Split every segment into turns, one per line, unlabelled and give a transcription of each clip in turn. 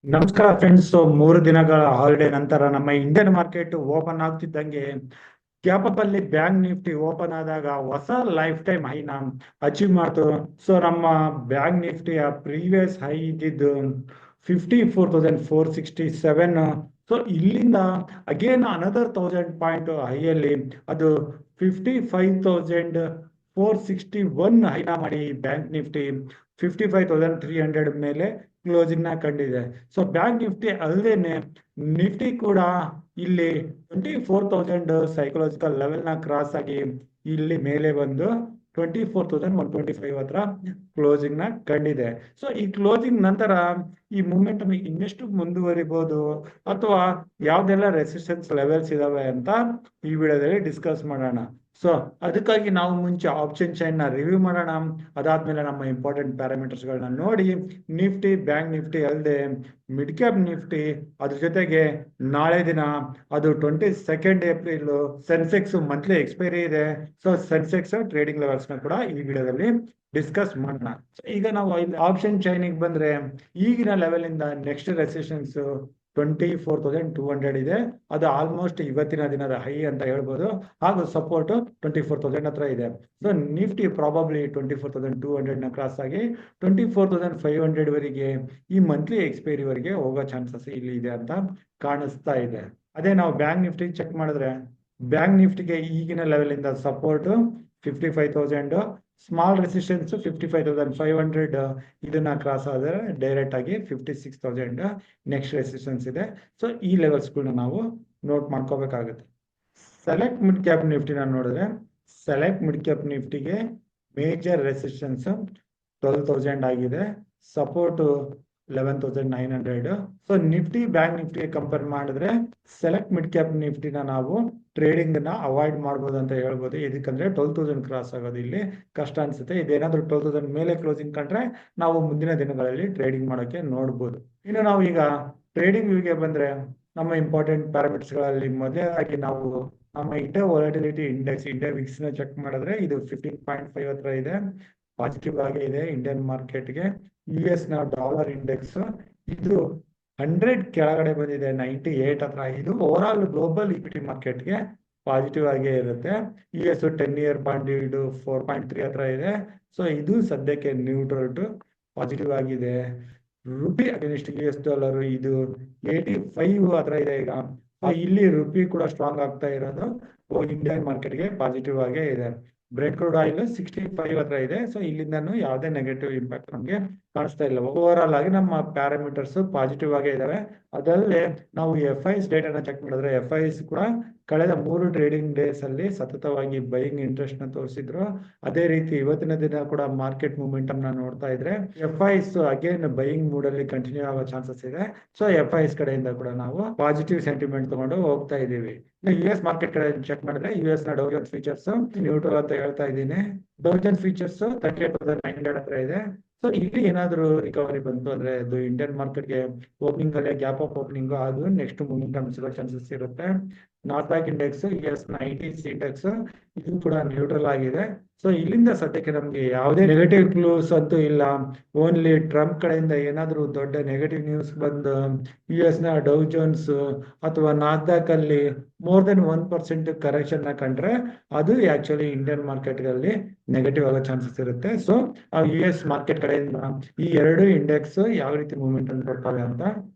ನಮಸ್ಕಾರ ಫ್ರೆಂಡ್ಸ್. 3 ದಿನಗಳ ಹಾಲಿಡೇ ನಂತರ ನಮ್ಮ ಇಂಡಿಯನ್ ಮಾರ್ಕೆಟ್ ಓಪನ್ ಆಗ್ತಿದ್ದಂಗೆ ಗ್ಯಾಪ್ ಅಲ್ಲಿ ಬ್ಯಾಂಕ್ ನಿಫ್ಟಿ ಓಪನ್ ಆದಾಗ ಹೊಸ ಲೈಫ್ ಟೈಮ್ ಹೈನ ಅಚೀವ್ ಮಾಡ್ತು. ಸೊ ನಮ್ಮ ಬ್ಯಾಂಕ್ ನಿಫ್ಟಿಯ ಪ್ರೀವಿಯಸ್ ಹೈ ಇದ್ದಿದ್ದು 54,467. ಸೊ ಇಲ್ಲಿಂದ ಅಗೇನ್ ಅನದರ್ 1000 ಪಾಯಿಂಟ್ ಹೈಯಲ್ಲಿ ಅದು 55,461 ಹೈನ ಮಾಡಿ ಬ್ಯಾಂಕ್ ನಿಫ್ಟಿ 55,300 ಮೇಲೆ ಕ್ಲೋಸಿಂಗ್ ನ ಕಂಡಿದೆ. ಸೊ ಬ್ಯಾಂಕ್ ನಿಫ್ಟಿ ಅಲ್ಲದೇನೆ ನಿಫ್ಟಿ ಕೂಡ ಇಲ್ಲಿ 24,000 ಸೈಕಲಾಜಿಕಲ್ ಲೆವೆಲ್ ನ ಕ್ರಾಸ್ ಆಗಿ ಇಲ್ಲಿ ಮೇಲೆ ಬಂದು 24,125 ಹತ್ರ ಕ್ಲೋಸಿಂಗ್ ನ ಕಂಡಿದೆ. ಸೊ ಈ ಕ್ಲೋಸಿಂಗ್ ನಂತರ ಈ ಮೂಮೆಂಟಮ್ ಇನ್ನೆಷ್ಟು ಮುಂದುವರಿಬಹುದು ಅಥವಾ ಯಾವ್ದೆಲ್ಲ ರೆಸಿಸ್ಟೆನ್ಸ್ ಲೆವೆಲ್ಸ್ ಇದಾವೆ ಅಂತ ಈ ವಿಡಿಯೋದಲ್ಲಿ ಡಿಸ್ಕಸ್ ಮಾಡೋಣ. ಸೊ ಅದಕ್ಕಾಗಿ ನಾವು ಮುಂಚೆ ಆಪ್ಷನ್ ಚೈನ್ ನ ರಿವ್ಯೂ ಮಾಡೋಣ. ಅದಾದ್ಮೇಲೆ ನಮ್ಮ ಇಂಪಾರ್ಟೆಂಟ್ ಪ್ಯಾರಾಮೀಟರ್ಸ್ ಗಳನ್ನ ನೋಡಿ ನಿಫ್ಟಿ ಬ್ಯಾಂಕ್ ನಿಫ್ಟಿ ಅಲ್ಲದೆ ಮಿಡ್ ಕ್ಯಾಪ್ ನಿಫ್ಟಿ ಅದ್ರ ಜೊತೆಗೆ ನಾಳೆ ದಿನ ಅದು 22 ಏಪ್ರಿಲ್ ಸೆನ್ಸೆಕ್ಸ್ ಮಂತ್ಲಿ ಎಕ್ಸ್ಪೈರಿ ಇದೆ. ಸೊ ಸೆನ್ಸೆಕ್ಸ್ ಟ್ರೇಡಿಂಗ್ ಲೆವೆಲ್ಸ್ ನ ಕೂಡ ಈ ವಿಡಿಯೋದಲ್ಲಿ ಡಿಸ್ಕಸ್ ಮಾಡೋಣ. ಈಗ ನಾವು ಆಪ್ಷನ್ ಚೈನಿಗೆ ಬಂದ್ರೆ ಈಗಿನ ಲೆವೆಲ್ ಇಂದ ನೆಕ್ಸ್ಟ್ ರೆಸಿಸ್ಟೆನ್ಸ್ 24,200 ಇದೆ. ಅದು ಆಲ್ಮೋಸ್ಟ್ ಇವತ್ತಿನ ದಿನದ ಹೈ ಅಂತ ಹೇಳ್ಬೋದು. ಹಾಗೂ ಸಪೋರ್ಟ್ 24,000 ಹತ್ರ ಇದೆ. ಸೊ ನಿಫ್ಟಿ ಪ್ರಾಬಬ್ಲಿ 24,200 ನ ಕ್ರಾಸ್ ಆಗಿ 24,500 ವರೆಗೆ ಈ ಮಂತ್ಲಿ ಎಕ್ಸ್ಪೈರಿ ವರೆಗೆ ಹೋಗೋ ಚಾನ್ಸಸ್ ಇಲ್ಲಿ ಇದೆ ಅಂತ ಕಾಣಿಸ್ತಾ ಇದೆ. ಅದೇ ನಾವು ಬ್ಯಾಂಕ್ ನಿಫ್ಟಿ ಚೆಕ್ ಮಾಡಿದ್ರೆ ಬ್ಯಾಂಕ್ ನಿಫ್ಟಿಗೆ ಈಗಿನ ಲೆವೆಲ್ ಇಂದ ಸಪೋರ್ಟ್ 55,000, ಸ್ಮಾಲ್ ರೆಸಿಸ್ಟೆನ್ಸ್ 55,500. ಇದನ್ನ ಕ್ರಾಸ್ ಆದ್ರೆ ಡೈರೆಕ್ಟ್ ಆಗಿ 56,000 ನೆಕ್ಸ್ಟ್ ರೆಸಿಸ್ಟೆನ್ಸ್ ಇದೆ. ಸೊ ಈ ಲೆವೆಲ್ಸ್ ಗಳನ್ನ ನಾವು ನೋಟ್ ಮಾಡ್ಕೋಬೇಕಾಗುತ್ತೆ. ಸೆಲೆಕ್ಟ್ ಮಿಡ್ ಕ್ಯಾಪ್ ನಿಫ್ಟಿನ ನೋಡಿದ್ರೆ ಸೆಲೆಕ್ಟ್ ಮಿಡ್ ಕ್ಯಾಪ್ ನಿಫ್ಟಿಗೆ ಮೇಜರ್ ರೆಸಿಸ್ಟೆನ್ಸ್ 12,000 ಆಗಿದೆ, ಸಪೋರ್ಟ್ 11,900. ಸೊ ನಿಫ್ಟಿ ಬ್ಯಾಂಕ್ ನಿಫ್ಟಿಗೆ ಕಂಪೇರ್ ಮಾಡಿದ್ರೆ ಸೆಲೆಕ್ಟ್ ಮಿಡ್ ಕ್ಯಾಪ್ ನಿಫ್ಟಿನ ನಾವು ಟ್ರೇಡಿಂಗ್ ನ ಅವಾಯ್ಡ್ ಮಾಡ್ಬೋದು ಅಂತ ಹೇಳ್ಬೋದು. ಇದಕ್ಕಂದ್ರೆ 12,000 ಕ್ರಾಸ್ ಆಗೋದು ಇಲ್ಲಿ ಕಷ್ಟ ಅನ್ಸುತ್ತೆ. ಇದೇನಾದ್ರೂ 12,000 ಮೇಲೆ ಕ್ಲೋಸಿಂಗ್ ಕಂಡ್ರೆ ನಾವು ಮುಂದಿನ ದಿನಗಳಲ್ಲಿ ಟ್ರೇಡಿಂಗ್ ಮಾಡೋಕೆ ನೋಡ್ಬೋದು. ಇನ್ನು ನಾವು ಈಗ ಟ್ರೇಡಿಂಗ್ ವ್ಯೂಗೆ ಬಂದ್ರೆ ನಮ್ಮ ಇಂಪಾರ್ಟೆಂಟ್ ಪ್ಯಾರಾಮೀಟರ್ಸ್ ಗಳಲ್ಲಿ ಮೊದಲನೇದಾಗಿ ನಾವು ನಮ್ಮ India volatility index India Vicks ನ ಚೆಕ್ ಮಾಡಿದ್ರೆ ಇದು 15.5 ಹತ್ರ ಇದೆ, ಪಾಸಿಟಿವ್ ಆಗಿ ಇದೆ ಇಂಡಿಯನ್ ಮಾರ್ಕೆಟ್ಗೆ. US ನ ಡಾಲರ್ ಇಂಡೆಕ್ಸ್ ಇದು 100 ಕೆಳಗಡೆ ಬಂದಿದೆ, 98 ಹತ್ರ. ಇದು ಓವರ್ ಆಲ್ ಗ್ಲೋಬಲ್ ಇಕ್ವಿಟಿ ಮಾರ್ಕೆಟ್ಗೆ ಪಾಸಿಟಿವ್ ಆಗೇ ಇರುತ್ತೆ. US 10 ಇಯರ್ ಬಾಂಡ್ ಇದು 4.3 ಹತ್ರ ಇದೆ. ಸೊ ಇದು ಸದ್ಯಕ್ಕೆ ನ್ಯೂಟ್ರಲ್ ಟು ಪಾಸಿಟಿವ್ ಆಗಿದೆ. ರುಪಿ ಅಗೇನ್ಸ್ಟ್ US ಡಾಲರ್ ಇದು 85 ಹತ್ರ ಇದೆ ಈಗ. ಇಲ್ಲಿ ರುಪಿ ಕೂಡ ಸ್ಟ್ರಾಂಗ್ ಆಗ್ತಾ ಇರೋದು ಇಂಡಿಯನ್ ಮಾರ್ಕೆಟ್ಗೆ ಪಾಸಿಟಿವ್ ಆಗೇ ಇದೆ. ಬ್ರೆಡ್ ಕ್ರೂಡ್ ಆಯಿಲ್ 65 ಹತ್ರ ಇದೆ. ಸೊ ಇಲ್ಲಿಂದನೂ ಯಾವುದೇ ನೆಗೆಟಿವ್ ಇಂಪ್ಯಾಕ್ಟ್ ನಮಗೆ ಕಾಣಿಸ್ತಾ ಇಲ್ಲ. ಓವರ್ ಆಲ್ ಆಗಿ ನಮ್ಮ ಪ್ಯಾರಾಮೀಟರ್ಸ್ ಪಾಸಿಟಿವ್ ಆಗೇ ಇದಾವೆ. ಅದಲ್ಲೇ ನಾವು FIs ಡೇಟಾನ ಚೆಕ್ ಮಾಡಿದ್ರೆ FIs ಕೂಡ ಕಳೆದ 3 ಟ್ರೇಡಿಂಗ್ ಡೇಸ್ ಅಲ್ಲಿ ಸತತವಾಗಿ ಬೈಯಿಂಗ್ ಇಂಟ್ರೆಸ್ಟ್ ನ ತೋರಿಸಿದ್ರು. ಅದೇ ರೀತಿ ಇವತ್ತಿನ ದಿನ ಕೂಡ ಮಾರ್ಕೆಟ್ ಮೂಮೆಂಟಮ್ ನ ನೋಡ್ತಾ ಇದ್ರೆ FIs ಅಗೇನ್ ಬೈಯಿಂಗ್ ಮೂಡ್ ಅಲ್ಲಿ ಕಂಟಿನ್ಯೂ ಆಗೋ ಚಾನ್ಸಸ್ ಇದೆ. ಸೊ FIs ಕಡೆಯಿಂದ ಕೂಡ ನಾವು ಪಾಸಿಟಿವ್ ಸೆಂಟಿಮೆಂಟ್ ತಗೊಂಡು ಹೋಗ್ತಾ ಇದೀವಿ. US ಮಾರ್ಕೆಟ್ ಕಡೆ ಚೆಕ್ ಮಾಡಿದ್ರೆ US ನ ಡೌ ಜೋನ್ಸ್ ಫೀಚರ್ಸ್ ನ್ಯೂಟ್ರಲ್ ಅಂತ ಹೇಳ್ತಾ ಇದ್ದೀನಿ. ಡೌ ಜೋನ್ಸ್ ಫೀಚರ್ಸ್ 38,900 ಹತ್ರ ಇದೆ. ಸೊ ಇಲ್ಲಿ ಏನಾದ್ರು ರಿಕವರಿ ಬಂತು ಅಂದ್ರೆ ಅದು ಇಂಡಿಯನ್ ಮಾರ್ಕೆಟ್ಗೆ ಓಪನಿಂಗ್ ಅಲ್ಲೇ ಗ್ಯಾಪ್ ಆಫ್ ಓಪನಿಂಗ್ ಅದು ನೆಕ್ಸ್ಟ್ ಮೂಮೆಂಟಮ್ ಸಿಗೋ ಚಾನ್ಸಸ್ ಇರುತ್ತೆ. ನಾಸ್ಡಾಕ್ ಇಂಡೆಕ್ಸ್ US 90 ಇಂಡೆಕ್ಸ್ ಇದು ಕೂಡ ನ್ಯೂಟ್ರಲ್ ಆಗಿದೆ. ಸೊ ಇಲ್ಲಿಂದ ಸದ್ಯಕ್ಕೆ ನಮ್ಗೆ ಯಾವುದೇ ನೆಗೆಟಿವ್ ಕ್ಲೂಸ್ ಅಂತೂ ಇಲ್ಲ. ಓನ್ಲಿ ಟ್ರಂಪ್ ಕಡೆಯಿಂದ ಏನಾದ್ರೂ ದೊಡ್ಡ ನೆಗೆಟಿವ್ ನ್ಯೂಸ್ ಬಂದು US ನ ಡೌ ಜೋನ್ಸ್ ಅಥವಾ ನಾಸ್ಡಾಕ್ ಅಲ್ಲಿ ಮೋರ್ ದೆನ್ 1% ಕರೆಕ್ಷನ್ ನ ಕಂಡ್ರೆ ಅದು ಆಕ್ಚುಲಿ ಇಂಡಿಯನ್ ಮಾರ್ಕೆಟ್ ಗಳಲ್ಲಿ ನೆಗೆಟಿವ್ ಆಗೋ ಚಾನ್ಸಸ್ ಇರುತ್ತೆ. ಸೊ US ಮಾರ್ಕೆಟ್ ಕಡೆಯಿಂದ ಈ 2 ಇಂಡೆಕ್ಸ್ ಯಾವ ರೀತಿ ಮೂವ್ಮೆಂಟ್ ಅನ್ನು ಕೊಡ್ತವೆ ಅಂತ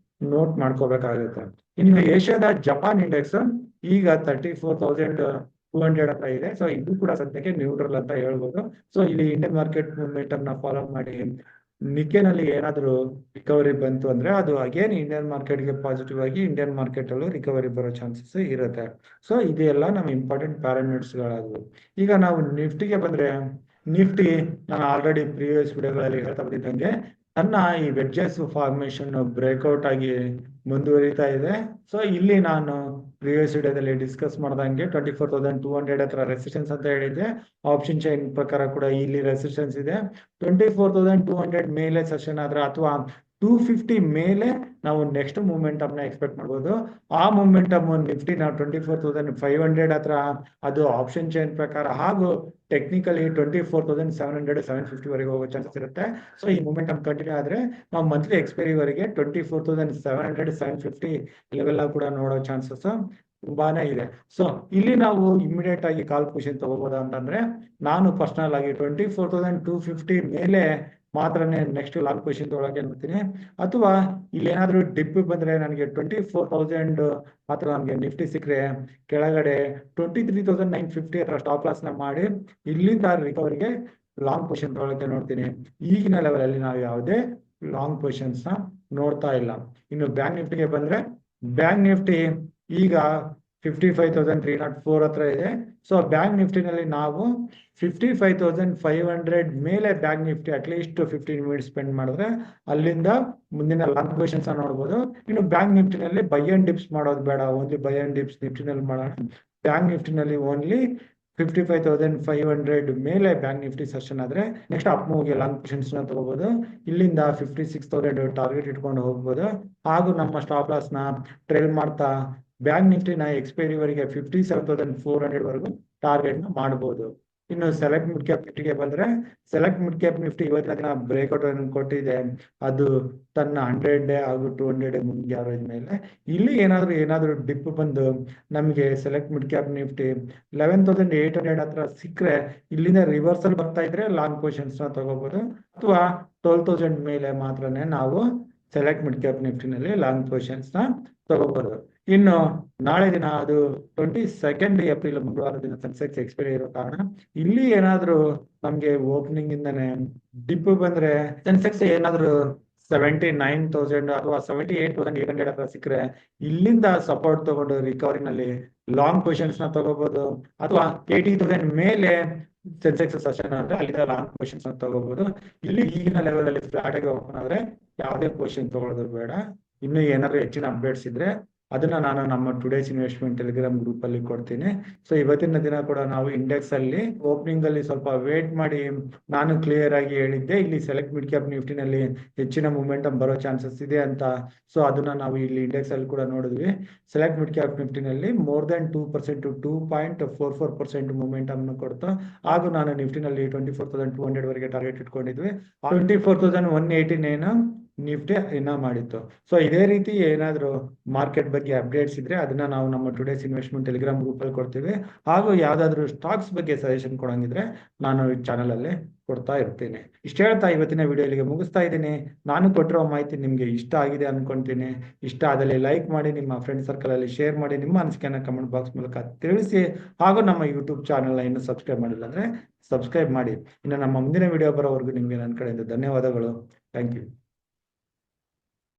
ನೋಟ್ ಮಾಡ್ಕೋಬೇಕಾಗುತ್ತೆ. ಇನ್ನು ಏಷ್ಯಾದ ಜಪಾನ್ ಇಂಡೆಕ್ಸ್ ಈಗ 34,200 ಹತ್ರ ಇದೆ. ಸೊ ಇದು ಕೂಡ ಸದ್ಯಕ್ಕೆ ನ್ಯೂಟ್ರಲ್ ಅಂತ ಹೇಳ್ಬೋದು. ಸೊ ಇಲ್ಲಿ ಇಂಡಿಯನ್ ಮಾರ್ಕೆಟ್ ಮೂವ್ಮೆಂಟಮ್ ನ ಫಾಲೋ ಮಾಡಿ ನಿಕೆನಲ್ಲಿ ಏನಾದ್ರು ರಿಕವರಿ ಬಂತು ಅಂದ್ರೆ ಅದು ಅಗೇನ್ ಇಂಡಿಯನ್ ಮಾರ್ಕೆಟ್ಗೆ ಪಾಸಿಟಿವ್ ಆಗಿ ಇಂಡಿಯನ್ ಮಾರ್ಕೆಟ್ ಅಲ್ಲೂ ರಿಕವರಿ ಬರೋ ಚಾನ್ಸಸ್ ಇರುತ್ತೆ. ಸೊ ಇದೆಲ್ಲ ನಮ್ಮ ಇಂಪಾರ್ಟೆಂಟ್ ಪ್ಯಾರಾಮೀಟರ್ಸ್ ಗಳಾದವು. ಈಗ ನಾವು ನಿಫ್ಟಿಗೆ ಬಂದ್ರೆ ನಿಫ್ಟಿ ನಾನು ಆಲ್ರೆಡಿ ಪ್ರೀವಿಯಸ್ ವಿಡಿಯೋಗಳಲ್ಲಿ ಹೇಳ್ತಾ ಬಂದಿದ್ದಂಗೆ ತನ್ನ ಈ ವೆಡ್ಜಸ್ ಫಾರ್ಮೇಶನ್ ಬ್ರೇಕ್ಔಟ್ ಆಗಿ ಮುಂದುವರಿತಾ ಇದೆ. ಸೊ ಇಲ್ಲಿ ನಾನು ಪ್ರೀವಿಯಸ್ ವಿಡಿಯೋದಲ್ಲಿ ಡಿಸ್ಕಸ್ ಮಾಡ್ದಂಗೆ 24,200 ಹತ್ರ ರೆಸಿಸ್ಟೆನ್ಸ್ ಅಂತ ಹೇಳಿದ್ದೆ. ಆಪ್ಷನ್ ಚೈನ್ ಪ್ರಕಾರ ಕೂಡ ಇಲ್ಲಿ ರೆಸಿಸ್ಟೆನ್ಸ್ ಇದೆ. 24,200 ಮೇಲೆ ಸೆಷನ್ ಆದ್ರೆ ಅಥವಾ 250 ಮೇಲೆ ನಾವು ನೆಕ್ಸ್ಟ್ ಮೂಮೆಂಟಮ್ ನ ಎಕ್ಸ್ಪೆಕ್ಟ್ ಮಾಡ್ಬೋದು. ಆ ಮೂಮೆಂಟಮ್ ನಿಫ್ಟಿ ನಾವು 24,500 ಹತ್ರ ಅದು ಆಪ್ಷನ್ ಚೈನ್ ಪ್ರಕಾರ ಹಾಗೂ ಟೆಕ್ನಿಕಲಿ 24,700 750 ವರೆಗೆ ಹೋಗೋ ಚಾನ್ಸಸ್ ಇರುತ್ತೆ. ಸೊ ಈ ಮೂಮೆಂಟಮ್ ಕಂಟಿನ್ಯೂ ಆದ್ರೆ ನಾವು ಮಂತ್ಲಿ ಎಕ್ಸ್ಪೈರಿ ವರೆಗೆ 24,700 750 ಲೆವೆಲ್ ಕೂಡ ನೋಡೋ ಚಾನ್ಸಸ್ ತುಂಬಾನೇ ಇದೆ. ಸೊ ಇಲ್ಲಿ ನಾವು ಇಮಿಡಿಯೇಟ್ ಆಗಿ ಕಾಲ್ ಪೊಸಿಷನ್ ತಗೋಬೋದಾ ಅಂತಂದ್ರೆ ನಾನು ಪರ್ಸನಲ್ ಆಗಿ 24,250 ಮೇಲೆ ಮಾತ್ರನೇ ನೆಕ್ಸ್ಟ್ ಲಾಂಗ್ ಪೊಸಿಷನ್ ತಗೊಳಕ್ಕೆ ನೋಡ್ತೀನಿ. ಅಥವಾ ಇಲ್ಲಿ ಏನಾದ್ರು ಡಿಪ್ ಬಂದ್ರೆ ನನಗೆ 24,000 ಮಾತ್ರ ನಮಗೆ ನಿಫ್ಟಿ ಸಿಕ್ಕರೆ ಕೆಳಗಡೆ 23,950 ಹತ್ರ ಸ್ಟಾಪ್ ಲಾಸ್ ನ ಮಾಡಿ ಇಲ್ಲಿಂದ ರಿಕವರಿಗೆ ಲಾಂಗ್ ಪೊಸಿಷನ್ ತಗೊಳಕ್ಕೆ ನೋಡ್ತೀನಿ. ಈಗಿನ ಲೆವೆಲ್ ಅಲ್ಲಿ ನಾವು ಯಾವುದೇ ಲಾಂಗ್ ಪೊಸಿಷನ್ಸ್ ನ ನೋಡ್ತಾ ಇಲ್ಲ. ಇನ್ನು ಬ್ಯಾಂಕ್ ನಿಫ್ಟಿಗೆ ಬಂದ್ರೆ ಬ್ಯಾಂಕ್ ನಿಫ್ಟಿ ಈಗ 55,304 ಹತ್ರ ಇದೆ. ಸೊ ಬ್ಯಾಂಕ್ ನಿಫ್ಟಿನಲ್ಲಿ ನಾವು 55,500 ಮೇಲೆ bank Nifty at least 15 minutes spend ಮಾಡಿದ್ರೆ ಅಲ್ಲಿಂದ ಮುಂದಿನ ಲಾಂಗ್ ಪೊಸಿಷನ್ಸ್ ನೋಡ್ಬೋದು. ಇನ್ನು ಬ್ಯಾಂಕ್ ನಿಫ್ಟಿನಲ್ಲಿ ಬೈ ಅಂಡ್ ಡಿಪ್ಸ್ ಮಾಡೋದು ಬೇಡ, ಓನ್ಲಿ ಬೈ ಅಂಡ್ ಡಿಪ್ಸ್ ನಿಫ್ಟಿನಲ್ಲಿ ಮಾಡೋಣ. ಬ್ಯಾಂಕ್ ನಿಫ್ಟಿನಲ್ಲಿ ಓನ್ಲಿ 55,500 ಮೇಲೆ ಬ್ಯಾಂಕ್ ನಿಫ್ಟಿ ಸೆಷನ್ ಆದ್ರೆ ನೆಕ್ಸ್ಟ್ ಅಪ್ ಮೂವ್ಗೆ ಲಾಂಗ್ ಪೊಸಿಷನ್ಸ್ ನ ತಗೋಬಹುದು. ಇಲ್ಲಿಂದ 56,000 ಟಾರ್ಗೆಟ್ ಇಟ್ಕೊಂಡು ಹೋಗ್ಬೋದು. ಹಾಗೂ ನಮ್ಮ ಸ್ಟಾಪ್ ಲಾಸ್ ನ ಟ್ರೇಲ್ ಮಾಡ್ತಾ ಬ್ಯಾಂಕ್ ನಿಫ್ಟಿ ನ ಎಕ್ಸ್ಪೈರಿ ವರೆಗೆ 57,400 ವರೆಗೂ ಟಾರ್ಗೆಟ್ ನ ಮಾಡಬಹುದು. ಇನ್ನು ಸೆಲೆಕ್ಟ್ ಮಿಡ್ ಕ್ಯಾಪ್ ನಿಫ್ಟಿಗೆ ಬಂದ್ರೆ ಸೆಲೆಕ್ಟ್ ಮಿಡ್ ಕ್ಯಾಪ್ ನಿಫ್ಟಿ ಇವತ್ತಿನ ದಿನ ಬ್ರೇಕ್ಔಟ್ ಅನ್ನು ಕೊಟ್ಟಿದೆ. ಅದು ತನ್ನ 100 ಡೇ ಹಾಗೂ 200 ಡೇ ಮುಂದೆ ಅವರೇಜ್ ಮೇಲೆ ಇಲ್ಲಿ ಏನಾದ್ರು ಡಿಪ್ ಬಂದು ನಮಗೆ ಸೆಲೆಕ್ಟ್ ಮಿಡ್ ಕ್ಯಾಪ್ ನಿಫ್ಟಿ 11,800 ಹತ್ರ ಸಿಕ್ಕರೆ ಇಲ್ಲಿಂದ ರಿವರ್ಸಲ್ ಬರ್ತಾ ಇದ್ರೆ ಲಾಂಗ್ ಪೊಸಿಷನ್ಸ್ ನ ತಗೋಬಹುದು. ಅಥವಾ 12,000 ಮೇಲೆ ಮಾತ್ರನೇ ನಾವು ಸೆಲೆಕ್ಟ್ ಮಿಡ್ ಕ್ಯಾಪ್ ನಿಫ್ಟಿನಲ್ಲಿ ಲಾಂಗ್ ಪೊಸಿಷನ್ಸ್ ನ ತಗೋಬಹುದು. ಇನ್ನು ನಾಳೆ ದಿನ ಅದು 22 ಏಪ್ರಿಲ್ ಮಂಗಳವಾರ ದಿನ ಸೆನ್ಸೆಕ್ಸ್ ಎಕ್ಸ್ಪೈರಿ ಇರೋ ಕಾರಣ ಇಲ್ಲಿ ಏನಾದ್ರು ನಮ್ಗೆ ಓಪನಿಂಗ್ ಇಂದಾನೆ ಡಿಪ್ ಬಂದ್ರೆ ಸೆನ್ಸೆಕ್ಸ್ ಏನಾದ್ರು 79,000 ಅಥವಾ 78,800 ಹತ್ರ ಸಿಕ್ಕರೆ ಇಲ್ಲಿಂದ ಸಪೋರ್ಟ್ ತಗೊಂಡು ರಿಕವರಿನಲ್ಲಿ ಲಾಂಗ್ ಪೊಸಿಷನ್ಸ್ ನ ತಗೋಬಹುದು. ಅಥವಾ 80,000 ಮೇಲೆ ಸೆನ್ಸೆಕ್ಸ್ ಸೆಷನ್ ಅಂದ್ರೆ ಅಲ್ಲಿಂದ ಲಾಂಗ್ ಪೊಸಿಷನ್ಸ್ ನ ತಗೋಬಹುದು. ಇಲ್ಲಿ ಈಗಿನ ಲೆವೆಲ್ ಅಲ್ಲಿ ಫ್ಲಾಟ್ ಆಗಿ ಓಪನ್ ಆದ್ರೆ ಯಾವುದೇ ಪೊಸಿಷನ್ ತಗೊಳ್ಳೋದು ಬೇಡ. ಇನ್ನು ಏನಾದ್ರು ಹೆಚ್ಚಿನ ಅಪ್ಡೇಟ್ಸ್ ಇದ್ರೆ ಅದನ್ನ ನಾನು ನಮ್ಮ ಟುಡೇಸ್ ಇನ್ವೆಸ್ಟ್ಮೆಂಟ್ ಟೆಲಿಗ್ರಾಮ್ ಗ್ರೂಪ್ ಅಲ್ಲಿ ಕೊಡ್ತೀನಿ. ಸೊ ಇವತ್ತಿನ ದಿನ ಕೂಡ ನಾವು ಇಂಡೆಕ್ಸ್ ಅಲ್ಲಿ ಓಪನಿಂಗ್ ಅಲ್ಲಿ ಸ್ವಲ್ಪ ವೇಟ್ ಮಾಡಿ ನಾನು ಕ್ಲಿಯರ್ ಆಗಿ ಹೇಳಿದ್ದೆ ಇಲ್ಲಿ ಸೆಲೆಕ್ಟ್ ಮಿಡ್ ಕ್ಯಾಪ್ ನಿಫ್ಟಿನಲ್ಲಿ ಹೆಚ್ಚಿನ ಮೂಮೆಂಟಮ್ ಬರೋ ಚಾನ್ಸಸ್ ಇದೆ ಅಂತ. ಸೊ ಅದನ್ನ ನಾವು ಇಲ್ಲಿ ಇಂಡೆಕ್ಸ್ ಅಲ್ಲಿ ಕೂಡ ನೋಡಿದ್ವಿ. ಸೆಲೆಕ್ಟ್ ಮಿಡ್ ಕ್ಯಾಪ್ ನಿಫ್ಟಿನಲ್ಲಿ ಮೋರ್ ದನ್ 2% 2.44% ಮೂಮೆಂಟಮ್ ಕೊಡ್ತು. ಹಾಗೂ ನಾನು ನಿಫ್ಟಿನಲ್ಲಿ 24,200 ವರೆಗೆ ಟಾರ್ಗೆಟ್ ಇಟ್ಕೊಂಡಿದ್ವಿ. 24,189 ನಿಫ್ಟಿ ಇನ್ನ ಮಾಡಿತ್ತು. ಸೊ ಇದೇ ರೀತಿ ಏನಾದ್ರು ಮಾರ್ಕೆಟ್ ಬಗ್ಗೆ ಅಪ್ಡೇಟ್ಸ್ ಇದ್ರೆ ಅದನ್ನ ನಾವು ನಮ್ಮ ಟುಡೇಸ್ ಇನ್ವೆಸ್ಟ್ಮೆಂಟ್ ಟೆಲಿಗ್ರಾಮ್ ಗ್ರೂಪ್ ಅಲ್ಲಿ ಕೊಡ್ತೀವಿ. ಹಾಗೂ ಯಾವ್ದಾದ್ರು ಸ್ಟಾಕ್ಸ್ ಬಗ್ಗೆ ಸಜೆಷನ್ ಕೊಡಂಗಿದ್ರೆ ನಾನು ಈ ಚಾನಲ್ ಅಲ್ಲಿ ಕೊಡ್ತಾ ಇರ್ತೀನಿ. ಇಷ್ಟ ಹೇಳ್ತಾ ಇವತ್ತಿನ ವಿಡಿಯೋ ಇಲ್ಲಿಗೆ ಮುಗಿಸ್ತಾ ಇದ್ದೀನಿ. ನಾನು ಕೊಟ್ಟಿರೋ ಮಾಹಿತಿ ನಿಮ್ಗೆ ಇಷ್ಟ ಆಗಿದೆ ಅನ್ಕೊಂತೀನಿ. ಇಷ್ಟ ಆದಲ್ಲಿ ಲೈಕ್ ಮಾಡಿ, ನಿಮ್ಮ ಫ್ರೆಂಡ್ ಸರ್ಕಲ್ ಅಲ್ಲಿ ಶೇರ್ ಮಾಡಿ, ನಿಮ್ಮ ಅನಿಸಿಕೆಯನ್ನ ಕಮೆಂಟ್ ಬಾಕ್ಸ್ ಮೂಲಕ ತಿಳಿಸಿ. ಹಾಗೂ ನಮ್ಮ ಯೂಟ್ಯೂಬ್ ಚಾನಲ್ ಇನ್ನು ಸಬ್ಸ್ಕ್ರೈಬ್ ಮಾಡಿಲ್ಲ ಅಂದ್ರೆ ಸಬ್ಸ್ಕ್ರೈಬ್ ಮಾಡಿ. ಇನ್ನು ನಮ್ಮ ಮುಂದಿನ ವಿಡಿಯೋ ಬರೋವರೆಗೂ ನಿಮ್ಗೆ ನನ್ನ ಕಡೆಯಿಂದ ಧನ್ಯವಾದಗಳು. Thank you.